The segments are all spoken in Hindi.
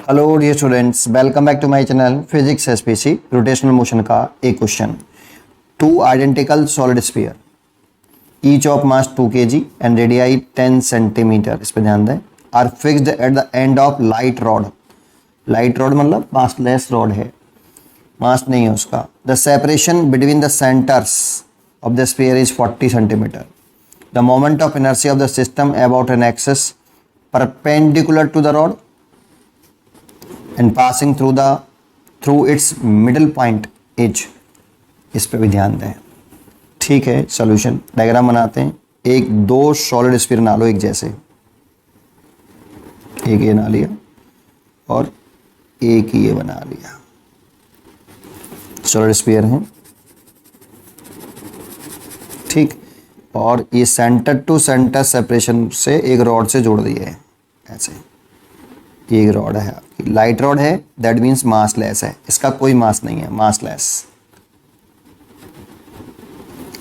Hello dear students, welcome back to my channel physics SPC. Rotational motion का एक question. Two identical solid sphere each of mass 2 kg and radii 10 centimetre, इस पर ध्यान दें, are fixed at the end of light rod. Light rod मतलब मासलेस रॉड है, मास नहीं है उसका। The separation between the centres of the sphere is 40 centimetre. The moment of inertia of the system about an axis perpendicular to the rod and passing through its middle point is। इस पे भी ध्यान दें। ठीक है, सॉल्यूशन डायग्राम बनाते हैं। एक दो सॉलिड स्फीयर बना लो एक जैसे, एक ये बना लिया और एक ये बना लिया। सॉलिड स्फीयर हैं, ठीक, और ये सेंटर टू सेंटर सेपरेशन से एक रॉड से जोड़ दिए हैं ऐसे। ये एक रॉड है, लाइट रॉड है, दैट मीन्स मासलेस है, इसका कोई मास नहीं है, मासलेस।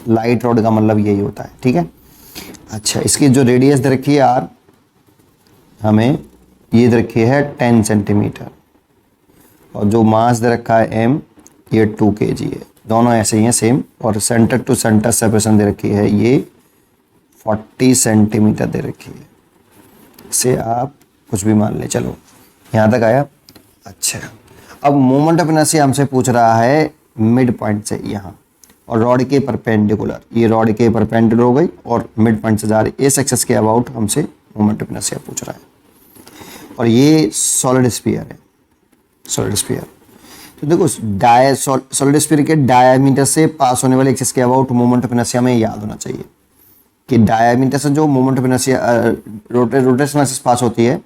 लाइट रॉड का मतलब यही होता है, ठीक है। अच्छा, इसकी जो रेडियस दे रखी है आर, हमें ये दे रखी है 10 सेंटीमीटर, और जो मास दे रखा है एम, ये 2 kg है। दोनों ऐसे ही हैं सेम, और सेंटर टू सेंटर सेपरेशन दे रखी है ये 40 सेंटीमीटर दे रखी है। इसे आप कुछ भी मान ले, चलो यहाँ तक आया। अच्छा, अब मोमेंट ऑफ इनर्शिया हमसे पूछ रहा है मिड पॉइंट से यहाँ, और रॉड के परपेंडिकुलर, ये रॉड के परपेंडिकुलर हो गई और मिड पॉइंट से जा रही, इस एक्सिस के अबाउट हमसे मोमेंट ऑफ इनर्शिया पूछ रहा है। और ये सॉलिड स्फीयर है, सॉलिड स्फीयर। तो देखो, सॉलिड स्फीयर के डायमीटर से पास होने वाले एक्सिस के अबाउट मोमेंट ऑफ इनर्शिया में याद होना चाहिए कि डायमीटर से जो moment of inertia rotational axis pass होती है,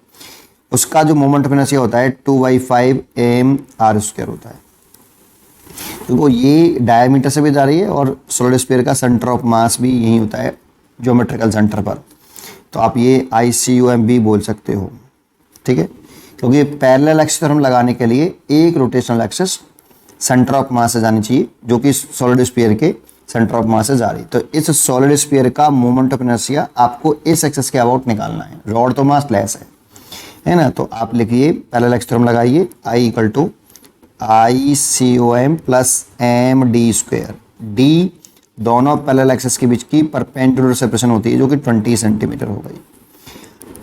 उसका जो मोमेंट ऑफ इनर्शिया होता है 2/5 mr² होता है। देखो, ये डायमीटर से भी जा रही है और सॉलिड स्फीयर का सेंटर ऑफ मास भी यही होता है, ज्योमेट्रिकल सेंटर पर। तो आप ये ICUM भी बोल सकते हो, ठीक है, क्योंकि पैरेलल एक्सिस पर हम लगाने के लिए एक rotational axis centre of mass से जानी चाहिए, जो कि सॉलिड स्फीयर के सेंटर ऑफ मास से जा रही। तो इस सॉलिड स्फीयर का मोमेंट ऑफ इनर्शिया आपको इस एक्सिस के अबाउट निकालना है। रॉड तो मास लेस है ना, तो आप लिखिए, पैरेलल एक्सिस थ्योरम लगाइए, I = ICOM + MD²। डी दोनों पैरेलल एक्सिस के बीच की परपेंडिकुलर सेपरेशन होती है, जो कि 20 सेंटीमीटर हो गई।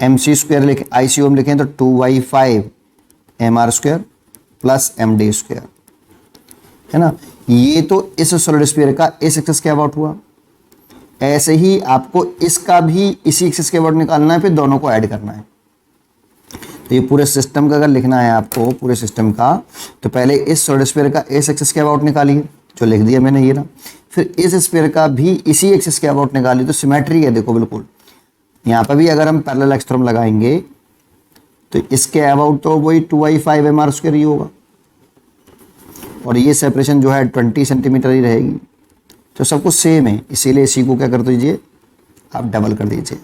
MC² लिखें, ICOM लिखें तो 2/5 mr² + MD², है ना। ये तो इस सॉलिड स्फीयर का इस एक्सिस के अबाउट हुआ। ऐसे ही आपको इसका भी इसी एक्सिस के अबाउट निकालना है, फिर दोनों को ऐड करना है। तो ये पूरे सिस्टम का अगर लिखना है आपको, पूरे सिस्टम का, तो पहले इस सॉलिड स्फीयर का इस एक्सिस के अबाउट निकालिए, जो लिख दिया मैंने ये ना। फिर इस स्फीयर का भी इसी एक्सिस के अबाउट निकालिए, तो सिमेट्री है, देखो बिल्कुल। यहाँ पर भी अगर हम पैरेलल एक्सिस थ्योरम लगाएंगे तो इसके अबाउट तो वही 2/5 mr² ही होगा, और ये सेपरेशन जो है 20 सेंटीमीटर ही रहेगी। तो सब कुछ सेम है, इसीलिए इसी को क्या कर दीजिए, आप डबल कर दीजिए।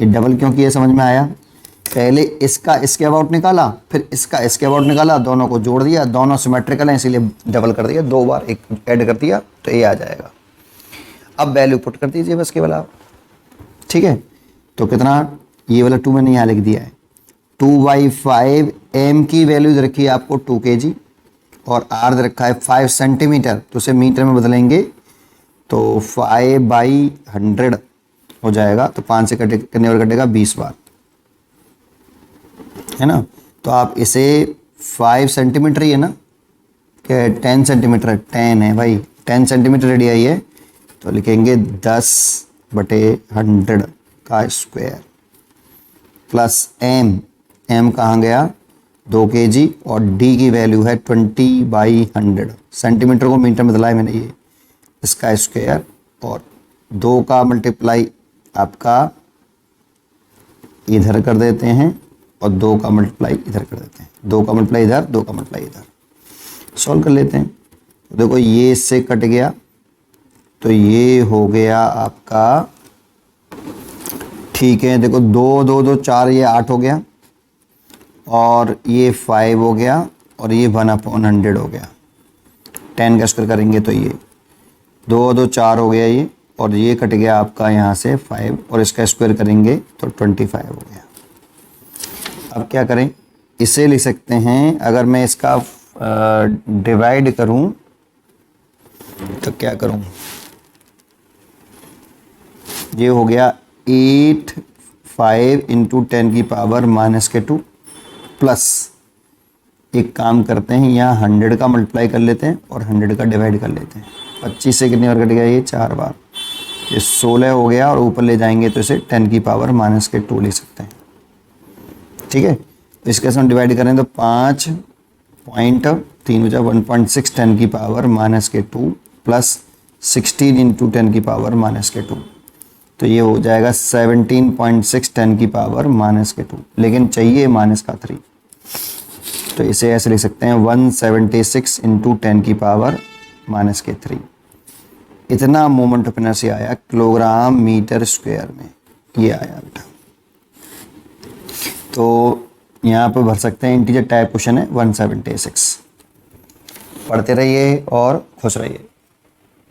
ये डबल क्यों किया समझ में आया। पहले इसका इसके अबाउट निकाला, फिर इसका इसके अबाउट निकाला, दोनों को जोड़ दिया, दोनों सिमेट्रिकल हैं इसीलिए डबल कर दिया, 2 बार एक ऐड कर दिया तो ये आ जाएगा। अब वैल्यू पुट कर दीजिए बस केवल आप, ठीक है। तो कितना, ये वाला 2 मैंने यहाँ लिख दिया है, 2/5 m की वैल्यू दे रखी है आपको 2 kg, और r दे रखा है 5 सेंटीमीटर, तो उसे मीटर में बदलेंगे तो 5/100 हो जाएगा। तो 5 से करने पर कटेगा 20 बार, है ना। तो आप इसे 5 सेंटीमीटर ही है ना, क्या 10 सेंटीमीटर है, 10 है भाई, 10 सेंटीमीटर रेडियाई है, तो लिखेंगे 10/100 का स्क्वायर प्लस m कहाँ गया, 2 kg, और d की वैल्यू है 20/100। सेंटीमीटर को मीटर में बदला है मैंने, ये इसका स्क्वायर, और 2 का मल्टीप्लाई आपका इधर कर देते हैं, और 2 का मल्टीप्लाई इधर कर देते हैं, 2 का मल्टीप्लाई इधर, 2 का मल्टीप्लाई इधर। सॉल्व कर लेते हैं। देखो, ये इससे कट गया, तो ये हो गया आपका, ठीक है। देखो 2 2 2 4, ये 8 हो गया, और ये 5 हो गया, और ये 1/100 हो गया। 10 का स्क्वायर करेंगे तो ये 2 2 4 हो गया ये, और ये कट गया आपका यहाँ से 5, और इसका स्क्वायर करेंगे तो 25 हो गया। अब क्या करें, इसे लिख सकते हैं, अगर मैं इसका डिवाइड करूं तो क्या करूं, ये हो गया 5 इंटू 10 की पावर -2 प्लस, एक काम करते हैं यहाँ 100 का मल्टीप्लाई कर लेते हैं और 100 का डिवाइड कर लेते हैं। 25 से कितनी बार कट गया, ये 4 बार, ये 16 हो गया और ऊपर ले जाएंगे तो इसे 10 की पावर -2 ले सकते हैं। ठीक है, इसके साथ डिवाइड करें तो 5.3 10 की पावर -2 प्लस 16 इंटू 10 की पावर -2, तो ये हो जाएगा 17.6 10 की पावर -2, लेकिन चाहिए -3, तो इसे ऐसे लिख सकते हैं 176 इंटू 10 की पावर -3। इतना मोमेंट ऑफ इनर्शिया आया किलोग्राम मीटर स्क्वायर में, ये आया बेटा। तो यहाँ पे भर सकते हैं, इंटीजर टाइप क्वेश्चन है 176। पढ़ते रहिए और खुश रहिए।